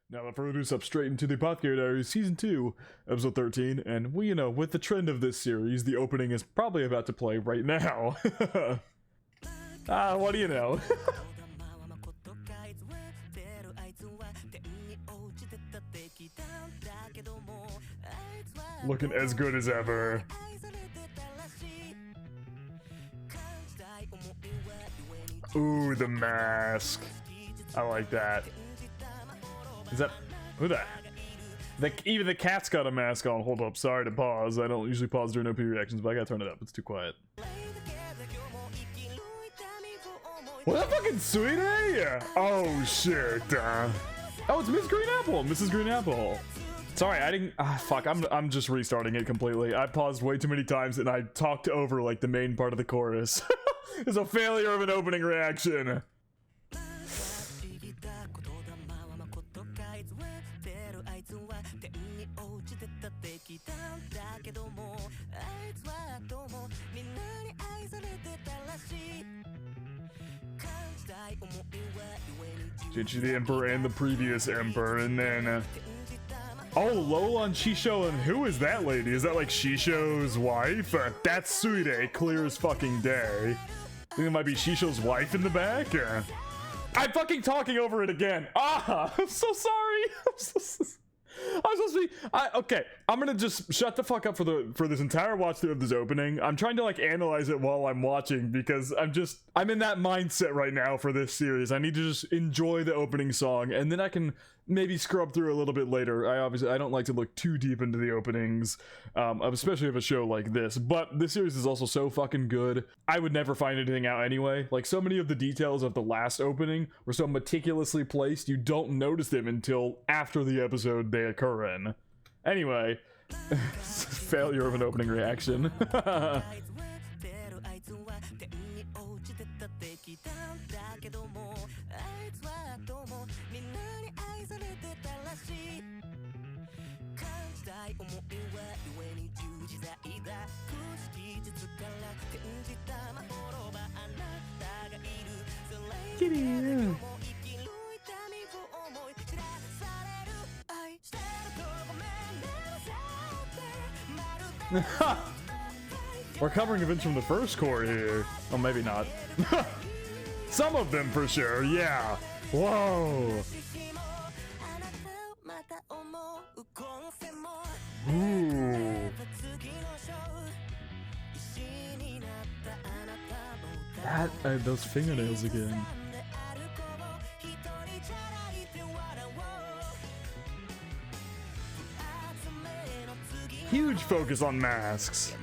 Now, without further ado, step straight into the Apothecary Diaries Season 2, Episode 13, and we, with the trend of this series, the opening is probably about to play right now. What do you know? Looking as good as ever. Ooh, the mask. I like that. Is that... who that? Even the cat's got a mask on. Hold up, sorry to pause. I don't usually pause during OP reactions, but I gotta turn it up. It's too quiet. What that fucking sweet, eh? Oh, shit. Oh, it's Miss Green Apple. Mrs. Green Apple. Sorry, I didn't... fuck, I'm just restarting it completely. I paused way too many times, and I talked over, like, the main part of the chorus. It's a failure of an opening reaction. She's the Emperor and the previous Emperor, and then... oh, Lola and Shisho, and who is that lady? Is that like Shisho's wife? That's Suide, clear as fucking day. I think it might be Shisho's wife in the back? I'm fucking talking over it again. I'm so sorry. I'm supposed to be... okay, I'm gonna just shut the fuck up for this entire watch through of this opening. I'm trying to like analyze it while I'm watching because I'm in that mindset right now for this series. I need to just enjoy the opening song and then I can maybe scrub through a little bit later. I don't like to look too deep into the openings, especially of a show like this, but this series is also so fucking good. I would never find anything out anyway. Like, so many of the details of the last opening were so meticulously placed, you don't notice them until after the episode they occur in. Anyway, failure of an opening reaction. We're covering events from the first core here. Oh, maybe not. Some of them for sure, yeah. Whoa. Ooh. Those fingernails again. Huge focus on masks.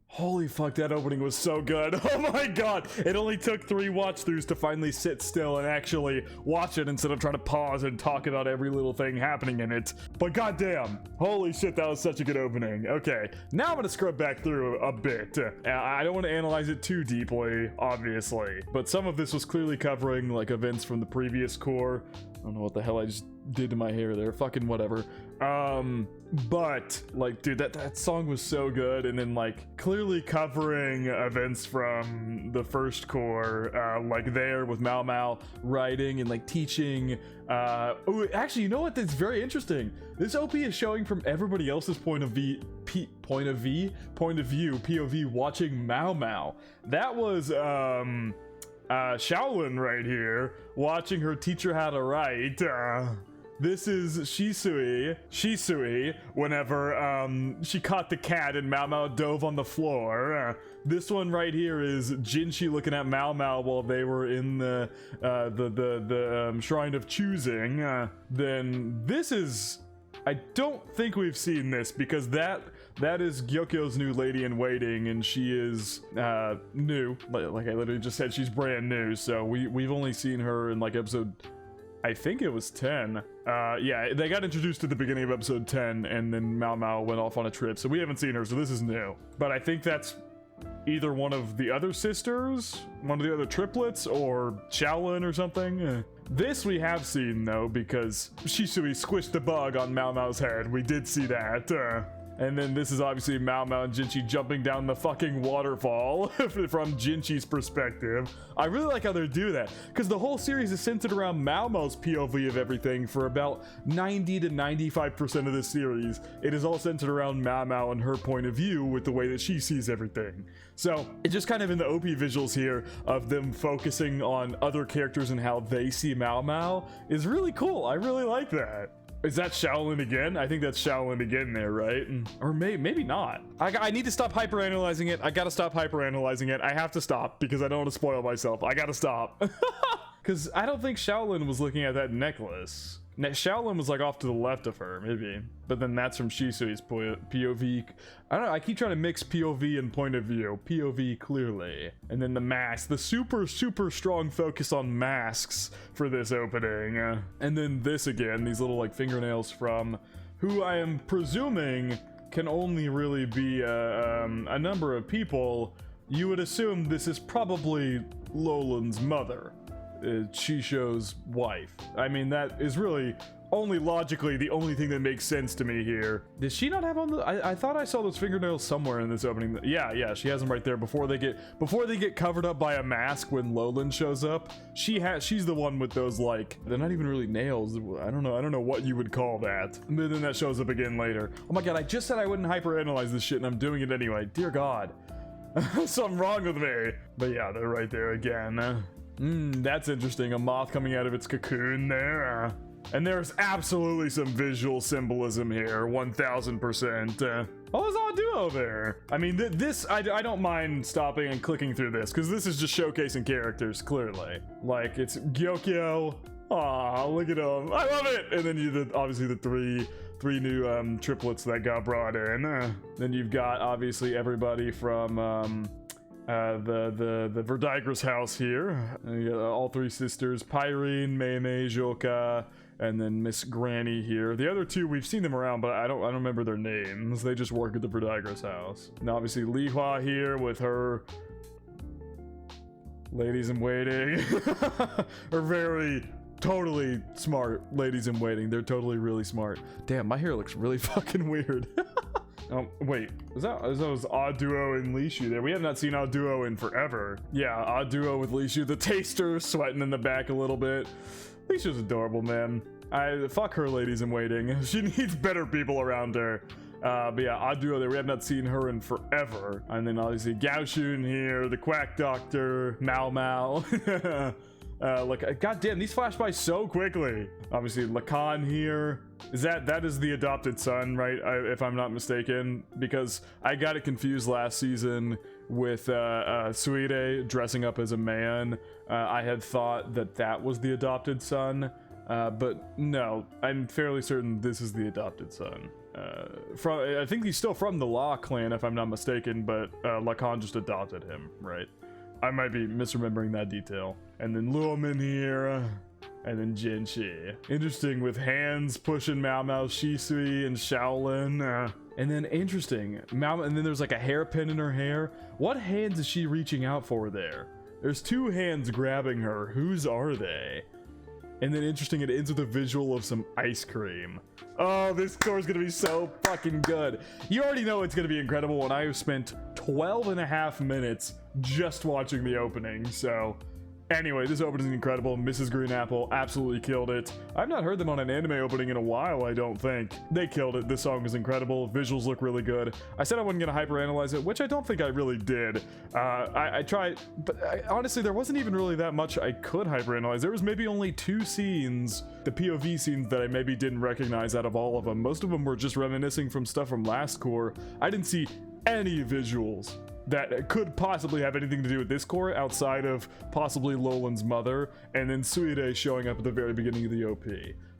Holy fuck, that opening was so good. Oh my god. It only took 3 watch throughs to finally sit still and actually watch it instead of trying to pause and talk about every little thing happening in it. But goddamn, holy shit, that was such a good opening. Okay, now I'm gonna scrub back through a bit. I don't want to analyze it too deeply, obviously, but some of this was clearly covering like events from the previous core. I don't know what the hell I just did to my hair there. Fucking whatever. But like, dude, that song was so good, and then like clearly covering events from the first core, like there with Mao Mao writing and like teaching. Oh, actually, you know what? That's very interesting. This OP is showing from everybody else's point of view, POV, watching Mao Mao. That was Shaolin right here, watching her teach her how to write. This is Shisui, whenever she caught the cat and Mao Mao dove on the floor. This one right here is Jinshi looking at Mao Mao while they were in the Shrine of Choosing. Then this is... I don't think we've seen this, because that is Gyokyo's new lady in waiting, and she is new. Like I literally just said, she's brand new, so we've only seen her in like episode I think it was 10. Yeah, they got introduced at the beginning of episode 10, and then Mao Mao went off on a trip, so we haven't seen her, so this is new. But I think that's either one of the other sisters, one of the other triplets, or Shaolin or something. This we have seen, though, because Shisui squished the bug on Mao Mao's head. We did see that. And then this is obviously Mao Mao and Jinchi jumping down the fucking waterfall from Jinchi's perspective. I really like how they do that, because the whole series is centered around Mao Mao's POV of everything for about 90 to 95% of the series. It is all centered around Mao Mao and her point of view with the way that she sees everything. So it's just kind of in the OP visuals here of them focusing on other characters and how they see Mao Mao is really cool. I really like that. Is that Shaolin again? I think that's Shaolin again there, right? Or maybe not. I need to stop hyperanalyzing it. I gotta stop hyperanalyzing it. I have to stop because I don't want to spoil myself. I gotta stop. Because I don't think Shaolin was looking at that necklace. Shaolin was like off to the left of her, maybe. But then that's from Shisui's POV. I don't know, I keep trying to mix POV and point of view. POV clearly. And then the mask, the super strong focus on masks for this opening. And then this again, these little like fingernails from who I am presuming can only really be a number of people. You would assume this is probably Lolan's mother. Chisho's wife. I mean, that is really only logically the only thing that makes sense to me here. Does she not have on the I thought I saw those fingernails somewhere in this opening. Yeah, she has them right there before they get covered up by a mask when Lolan shows up. She's the one with those, like, they're not even really nails. I don't know what you would call that. And then that shows up again later. Oh my god, I just said I wouldn't hyperanalyze this shit and I'm doing it anyway. Dear god. Something wrong with me. But yeah, they're right there again. That's interesting. A moth coming out of its cocoon there. And there's absolutely some visual symbolism here, 1000%. Oh, there's all duo there. I mean, I don't mind stopping and clicking through this, because this is just showcasing characters, clearly. Like, it's Gyokyo. Aw, look at him. I love it! And then obviously the three new triplets that got brought in. Then you've got, obviously, everybody from the Verdigris house here. You got all three sisters, Pyrene, Mei, Joka, and then Miss Granny here. The other two, we've seen them around, but I don't remember their names. They just work at the Verdigris house. And obviously Li Hua here with her ladies in waiting. Are very totally smart ladies in waiting. They're totally really smart. Damn, my hair looks really fucking weird. Oh, wait, that was Odd Duo and Lishu there. We have not seen Odd Duo in forever. Yeah, Odd Duo with Lishu, the taster, sweating in the back a little bit. Lishu's adorable, man. Fuck her, ladies in waiting. She needs better people around her. But yeah, Odd Duo there, we have not seen her in forever. And then obviously Gaoshun here, the Quack Doctor, Mao Mao. Like, goddamn, these flash by so quickly. Obviously, Lacan here. That is the adopted son, right? If I'm not mistaken, because I got it confused last season with Suide dressing up as a man. I had thought that was the adopted son, but no, I'm fairly certain this is the adopted son. I think he's still from the Law clan, if I'm not mistaken, but Lacan just adopted him, right? I might be misremembering that detail. And then Luomin here, and then Jinchi. Interesting, with hands pushing Mao Mao, Shisui, and Shaolin. And then interesting, and then there's like a hairpin in her hair. What hands is she reaching out for there? There's two hands grabbing her. Whose are they? And then interesting, it ends with a visual of some ice cream. Oh, this score is gonna be so fucking good. You already know it's gonna be incredible when I have spent 12 and a half minutes just watching the opening. So anyway, this opening is incredible. Mrs. Green Apple absolutely killed it. I've not heard them on an anime opening in a while, I don't think. They killed it. This song is incredible. Visuals look really good. I said I wasn't gonna hyperanalyze it, which I don't think I really did. I tried, but honestly, there wasn't even really that much I could hyperanalyze. There was maybe only 2 scenes, the POV scenes, that I maybe didn't recognize out of all of them. Most of them were just reminiscing from stuff from last core. I didn't see any visuals that could possibly have anything to do with this core outside of possibly Lolan's mother and then Suide showing up at the very beginning of the OP.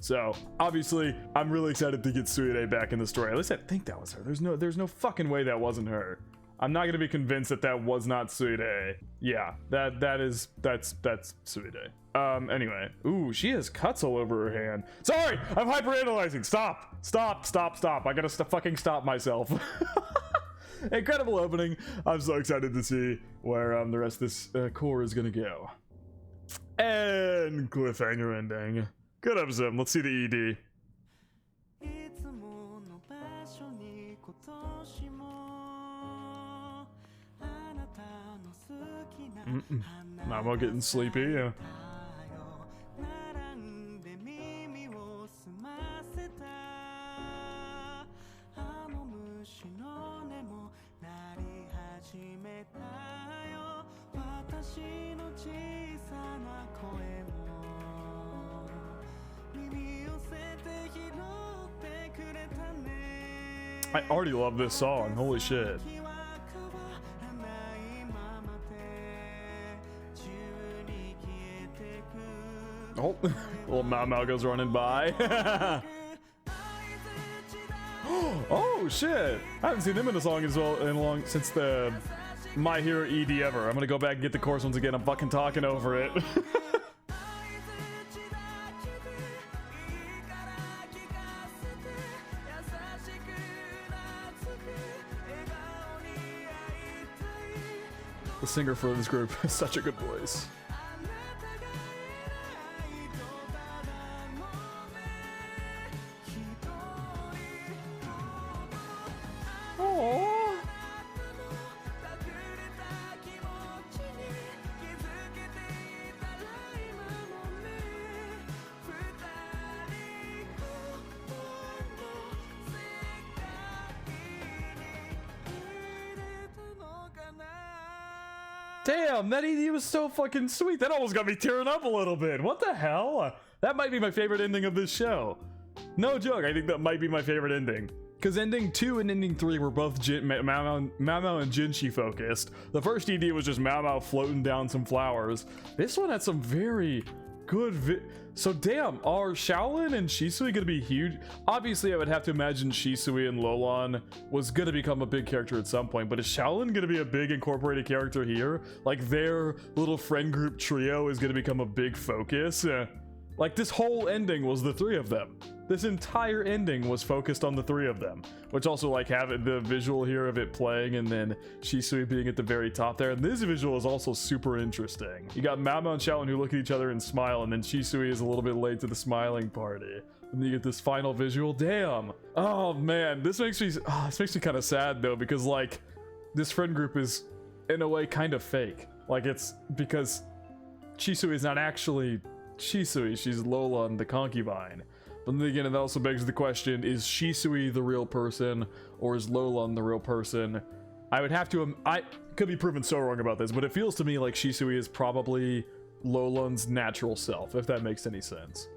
So obviously I'm really excited to get Suide back in the story. At least I think that was her. There's no fucking way that wasn't her. I'm not gonna be convinced that that was not Suide. Yeah, that's Suide. Anyway. Ooh, she has cuts all over her hand. Sorry, I'm hyperanalyzing. Stop. I gotta fucking stop myself. Incredible opening. I'm so excited to see where the rest of this core is gonna go. And cliffhanger ending. Good episode. Let's see the ED. Mamo getting sleepy. Yeah. I already love this song. Holy shit. Oh, little Mao goes running by. Oh shit! I haven't seen him in a song as well since the My Hero ED ever. I'm gonna go back and get the chorus once again. I'm fucking talking over it. The singer for this group has such a good voice. Damn, that ED was so fucking sweet. That almost got me tearing up a little bit. What the hell? That might be my favorite ending of this show. No joke, I think that might be my favorite ending. Because ending 2 and ending 3 were both Mao and Jinshi focused. The first ED was just Mao floating down some flowers. This one had some very good so damn, are Shaolin and Shisui gonna be huge? Obviously I would have to imagine Shisui and Lolon was gonna become a big character at some point, but is Shaolin gonna be a big incorporated character here? Like their little friend group trio is gonna become a big focus? Like this whole ending was the 3 of them. This entire ending was focused on the 3 of them, which also like having the visual here of it playing and then Shisui being at the very top there. And this visual is also super interesting. You got Mao and Shaolin who look at each other and smile, and then Shisui is a little bit late to the smiling party. And you get this final visual. Damn. Oh man, this makes me kind of sad though, because like this friend group is in a way kind of fake. Like it's because Shisui is not actually Shisui, she's Lolon the concubine. But then again, it also begs the question, is Shisui the real person, or is Lolon the real person? I would have to, I could be proven so wrong about this, but it feels to me like Shisui is probably Lolon's natural self, if that makes any sense.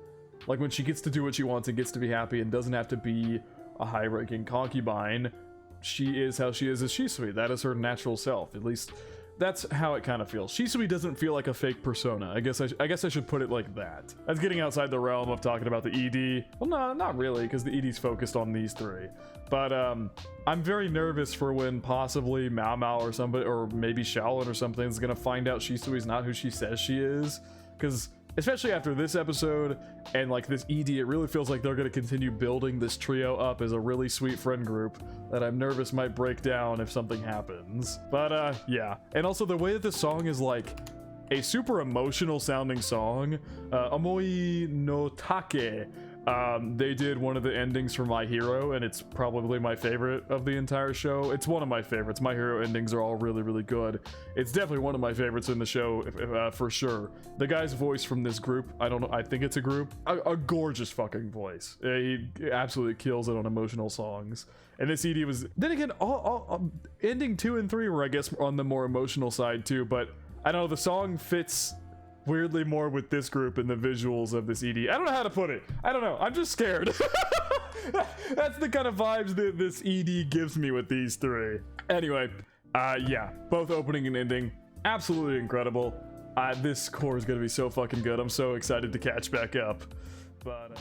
Like when she gets to do what she wants and gets to be happy and doesn't have to be a high-ranking concubine, she is how she is as Shisui. That is her natural self, at least that's how it kind of feels. Shisui doesn't feel like a fake persona. I guess I should put it like that. That's getting outside the realm of talking about the ED. Well, no, not really, because the ED's focused on these 3. But I'm very nervous for when possibly Mao or somebody, or maybe Shaolin or something, is gonna find out Shisui's not who she says she is. Because especially after this episode and like this ED, it really feels like they're going to continue building this trio up as a really sweet friend group that I'm nervous might break down if something happens. But yeah, and also the way that this song is like a super emotional sounding song. Omoi no Take, they did one of the endings for My Hero, and it's probably my favorite of the entire show. It's one of my favorites. My Hero endings are all really good. It's definitely one of my favorites in the show, for sure. The guy's voice from this group, I don't know, I think it's a group, a gorgeous fucking voice. He absolutely kills it on emotional songs. And this ED was, then again, ending 2 and 3 were, I guess, on the more emotional side too, but I don't know, the song fits weirdly more with this group and the visuals of this ED. I don't know how to put it. I don't know. I'm just scared. That's the kind of vibes that this ED gives me with these 3. Anyway, yeah, both opening and ending, absolutely incredible. This core is gonna be so fucking good. I'm so excited to catch back up. But